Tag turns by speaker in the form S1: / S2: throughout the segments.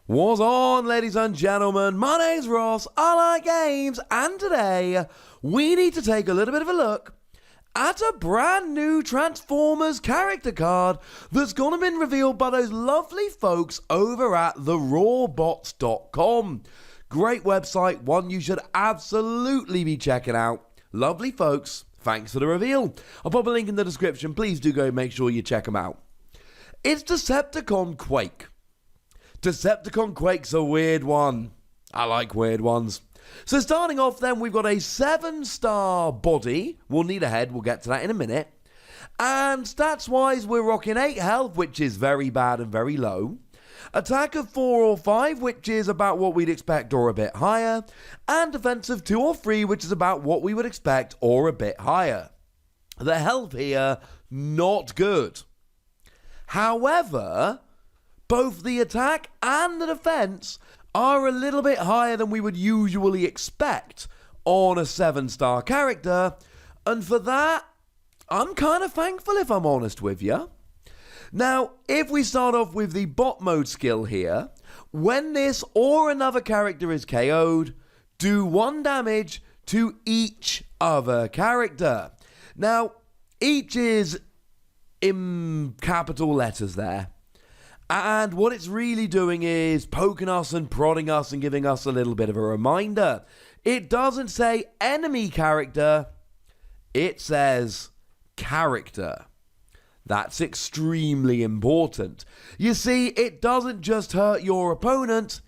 S1: What's on, ladies and gentlemen? My name's Ross, I like games, and today we need to take a little bit of a look at a brand new Transformers character card that's gonna been revealed by those lovely folks over at therawbots.com. Great website, one you should absolutely be checking out. Lovely folks, thanks for the reveal. I'll pop a link in the description, please do go make sure you check them out. It's Decepticon Quake. Decepticon Quake's a weird one. I like weird ones. So starting off then, we've got a 7-star body. We'll need a head, we'll get to that in a minute. And stats-wise, we're rocking 8 health, which is very bad and very low. Attack of 4 or 5, which is about what we'd expect or a bit higher. And defense of 2 or 3, which is about what we would expect or a bit higher. The health here, not good. However, both the attack and the defense are a little bit higher than we would usually expect on a 7-star character, and for that, I'm kind of thankful if I'm honest with you. Now, if we start off with the bot mode skill here, when this or another character is KO'd, do 1 damage to each other character. Now, each is in capital letters there. And what it's really doing is poking us and prodding us and giving us a little bit of a reminder. It doesn't say enemy character, it says character. That's extremely important. You see, it doesn't just hurt your opponent,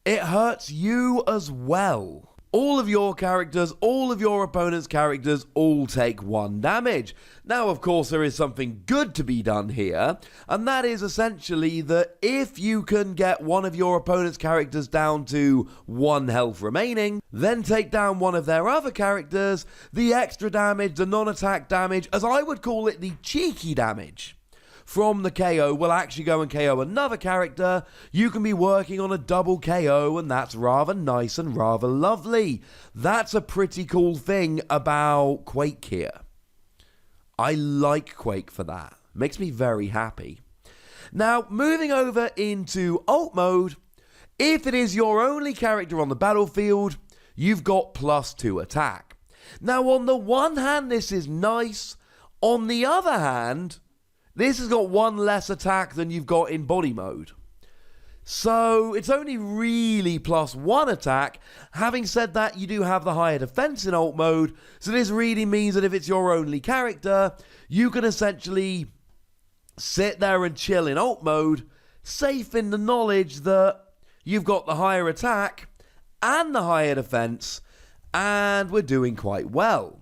S1: it hurts you as well. All of your characters, all of your opponent's characters all take 1 damage. Now, of course, there is something good to be done here, and that is essentially that if you can get one of your opponent's characters down to 1 health remaining, then take down one of their other characters, the extra damage, the non-attack damage, as I would call it, the cheeky damage from the KO will actually go and KO another character. You can be working on a double KO, and that's rather nice and rather lovely. That's a pretty cool thing about Quake here. I like Quake for that. Makes me very happy. Now, moving over into Alt Mode, if it is your only character on the battlefield, you've got +2 attack. Now, on the one hand, this is nice. On the other hand, this has got 1 less attack than you've got in body mode. So it's only really +1 attack. Having said that, you do have the higher defense in alt mode. So this really means that if it's your only character, you can essentially sit there and chill in alt mode, safe in the knowledge that you've got the higher attack and the higher defense, and we're doing quite well.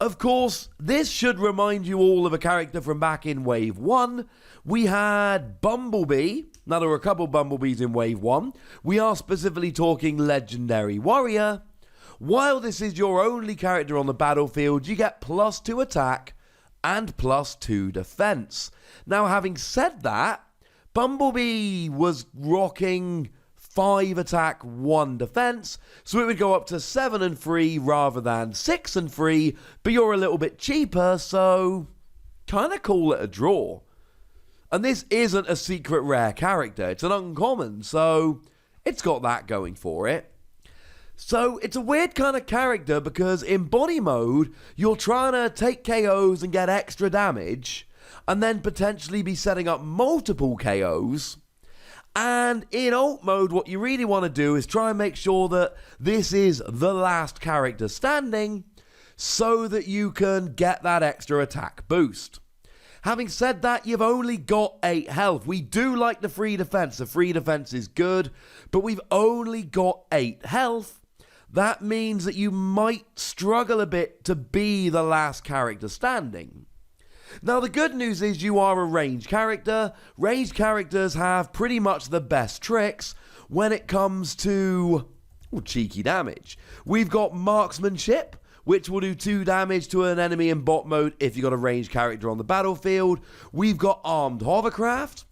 S1: Of course, this should remind you all of a character from back in Wave 1. We had Bumblebee. Now, there were a couple Bumblebees in Wave 1. We are specifically talking Legendary Warrior. While this is your only character on the battlefield, you get +2 attack and +2 defense. Now, having said that, Bumblebee was rocking 5 attack, 1 defense, so it would go up to 7 and 3 rather than 6 and 3, but you're a little bit cheaper, so kind of call it a draw. And this isn't a secret rare character, it's an uncommon, so it's got that going for it. So it's a weird kind of character because in body mode, you're trying to take KOs and get extra damage, and then potentially be setting up multiple KOs. And in alt mode, what you really want to do is try and make sure that this is the last character standing so that you can get that extra attack boost. Having said that, you've only got 8 health. We do like the free defense. The free defense is good, but we've only got 8 health. That means that you might struggle a bit to be the last character standing. Now, the good news is you are a ranged character. Ranged characters have pretty much the best tricks when it comes to cheeky damage. We've got Marksmanship, which will do 2 damage to an enemy in bot mode if you've got a ranged character on the battlefield. We've got Armed Hovercraft,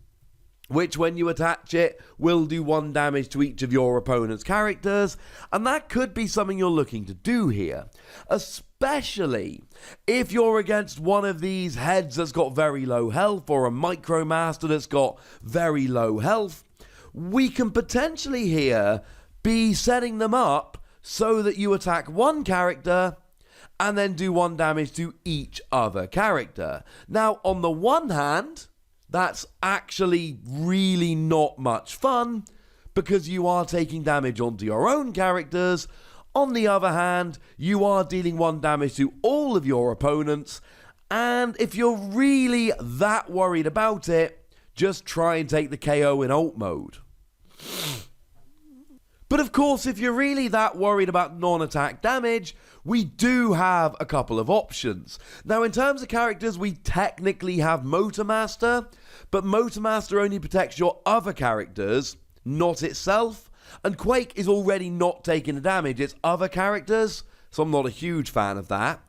S1: which when you attach it will do 1 damage to each of your opponent's characters, and that could be something you're looking to do here, especially if you're against one of these heads that's got very low health or a Micromaster that's got very low health. we can potentially here be setting them up so that you attack one character and then do 1 damage to each other character. Now, on the one hand, that's actually really not much fun because you are taking damage onto your own characters. On the other hand, you are dealing 1 damage to all of your opponents, and if you're really that worried about it, just try and take the KO in ult mode. But of course, if you're really that worried about non-attack damage, we do have a couple of options. Now, in terms of characters, we technically have Motormaster, but Motormaster only protects your other characters, not itself, and Quake is already not taking the damage, it's other characters, so I'm not a huge fan of that.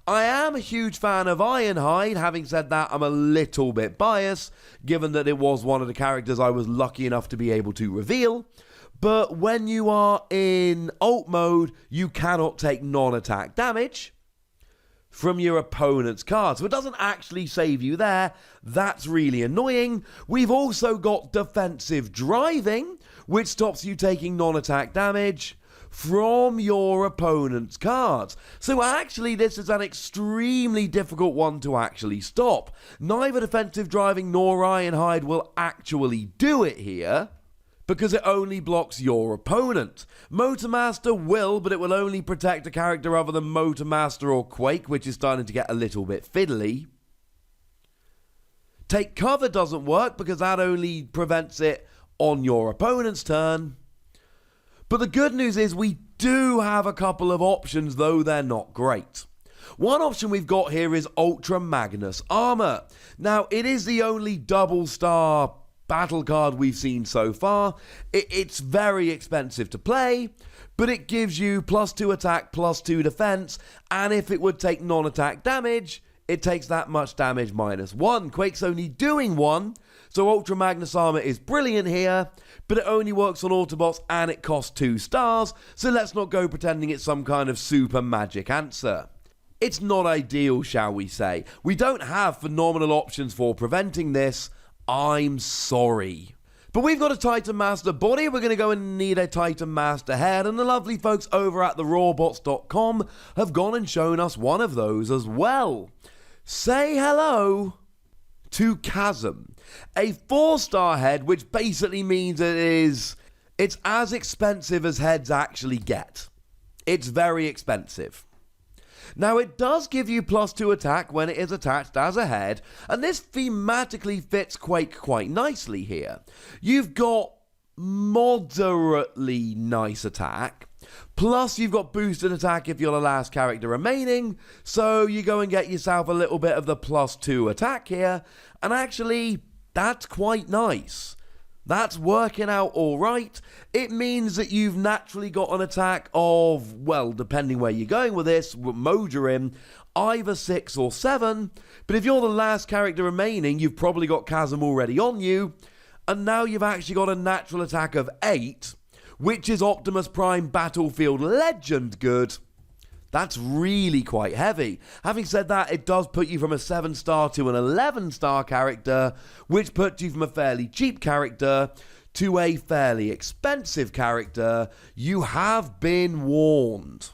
S1: I am a huge fan of Ironhide. Having said that, I'm a little bit biased, given that it was one of the characters I was lucky enough to be able to reveal. But when you are in ult mode, you cannot take non-attack damage from your opponent's card. So it doesn't actually save you there. That's really annoying. We've also got defensive driving, which stops you taking non-attack damage from your opponent's cards. So actually, this is an extremely difficult one to actually stop. Neither defensive driving nor Ironhide will actually do it here, because it only blocks your opponent. Motormaster will, but it will only protect a character other than Motormaster or Quake, which is starting to get a little bit fiddly. Take cover doesn't work because that only prevents it on your opponent's turn. But the good news is we do have a couple of options, though they're not great. One option we've got here is Ultra Magnus Armor. Now, it is the only double star battle card we've seen so far. It's very expensive to play, but it gives you +2 attack, +2 defense, and if it would take non-attack damage, it takes that much damage -1. Quake's only doing 1, so Ultra Magnus Armor is brilliant here, but it only works on Autobots and it costs 2 stars, so let's not go pretending it's some kind of super magic answer. It's not ideal, shall we say. We don't have phenomenal options for preventing this. I'm sorry. But we've got a Titan Master body, we're going to go and need a Titan Master head, and the lovely folks over at therawbots.com have gone and shown us one of those as well. Say hello to Kasim, a 4-star head, which basically means it's as expensive as heads actually get. It's very expensive. Now, it does give you +2 attack when it is attached as a head, and this thematically fits Quake quite nicely here. You've got moderately nice attack, plus you've got boosted attack if you're the last character remaining, so you go and get yourself a little bit of the +2 attack here, and actually, that's quite nice. That's working out alright. It means that you've naturally got an attack of, well, depending where you're going with this, mode you're in, either 6 or 7, but if you're the last character remaining, you've probably got Kasim already on you, and now you've actually got a natural attack of 8, which is Optimus Prime Battlefield Legend good. That's really quite heavy. Having said that, it does put you from a 7-star to an 11-star character, which puts you from a fairly cheap character to a fairly expensive character. You have been warned.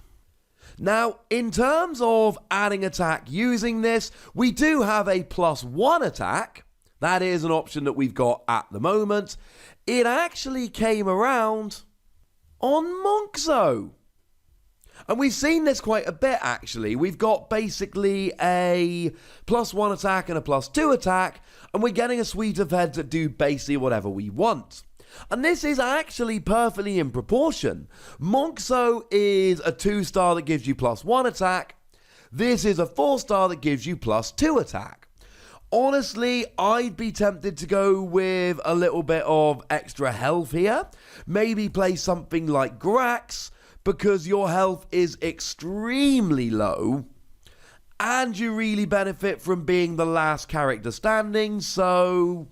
S1: Now, in terms of adding attack using this, we do have a +1 attack. That is an option that we've got at the moment. It actually came around on Monxo. And we've seen this quite a bit, actually. We've got basically a +1 attack and a +2 attack, and we're getting a suite of heads that do basically whatever we want. And this is actually perfectly in proportion. Monxo is a 2-star that gives you +1 attack. This is a 4-star that gives you +2 attack. Honestly, I'd be tempted to go with a little bit of extra health here. Maybe play something like Grax, because your health is extremely low, and you really benefit from being the last character standing, so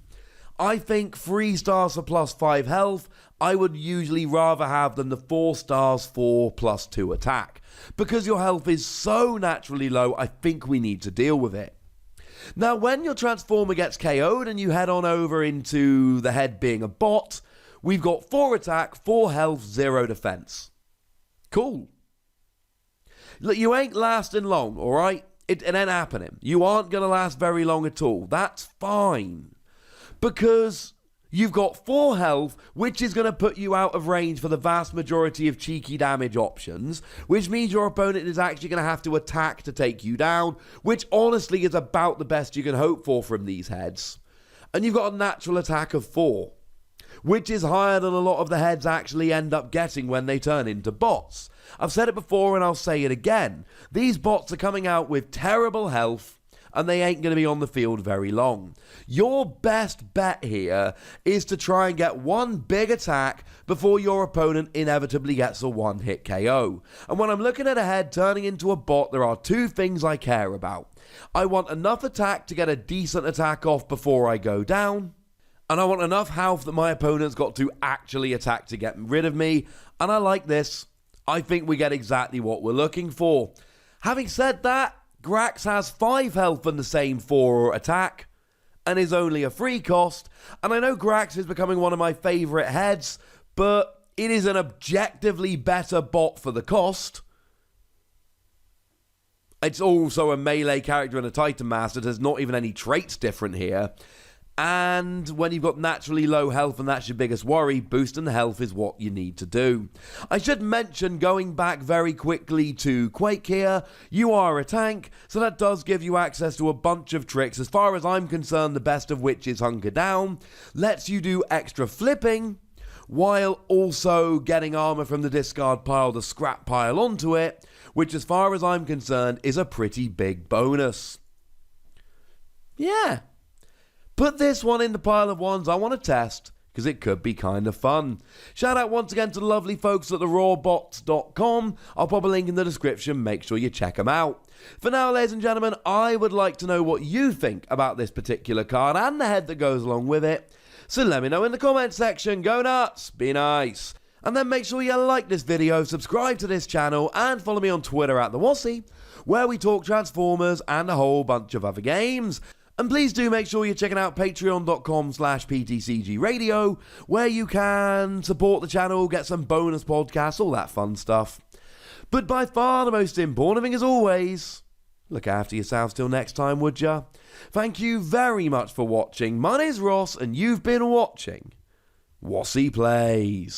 S1: I think 3 stars for +5 health, I would usually rather have than the 4 stars for +2 attack. Because your health is so naturally low, I think we need to deal with it. Now, when your Transformer gets KO'd and you head on over into the head being a bot, we've got 4 attack, 4 health, 0 defense. Cool. Look, you ain't lasting long, alright? It ain't happening. You aren't going to last very long at all. That's fine. Because you've got 4 health, which is going to put you out of range for the vast majority of cheeky damage options, which means your opponent is actually going to have to attack to take you down, which honestly is about the best you can hope for from these heads. And you've got a natural attack of 4, which is higher than a lot of the heads actually end up getting when they turn into bots. I've said it before and I'll say it again. These bots are coming out with terrible health and they ain't going to be on the field very long. Your best bet here is to try and get one big attack before your opponent inevitably gets a one-hit KO. And when I'm looking at a head turning into a bot, there are 2 things I care about. I want enough attack to get a decent attack off before I go down, and I want enough health that my opponent's got to actually attack to get rid of me, and I like this. I think we get exactly what we're looking for. Having said that, Grax has 5 health and the same 4 attack, and is only a free cost, and I know Grax is becoming one of my favourite heads, but it is an objectively better bot for the cost. It's also a melee character and a Titan Master. There's not even any traits different here. And when you've got naturally low health and that's your biggest worry, boosting the health is what you need to do. I should mention, going back very quickly to Quake here, you are a tank, so that does give you access to a bunch of tricks. As far as I'm concerned, the best of which is Hunker Down. Lets you do extra flipping, while also getting armor from the discard pile, the scrap pile onto it, which as far as I'm concerned is a pretty big bonus. Yeah. Put this one in the pile of ones I want to test, because it could be kind of fun. Shout out once again to the lovely folks at therawbots.com. I'll pop a link in the description, make sure you check them out. For now, ladies and gentlemen, I would like to know what you think about this particular card and the head that goes along with it. So let me know in the comment section. Go nuts, be nice. And then make sure you like this video, subscribe to this channel, and follow me on Twitter at @TheWassy, where we talk Transformers and a whole bunch of other games. And please do make sure you're checking out patreon.com/PTCG Radio, where you can support the channel, get some bonus podcasts, all that fun stuff. But by far the most important thing, as always, look after yourselves till next time, would ya? Thank you very much for watching. My name's Ross, and you've been watching Wassy Plays.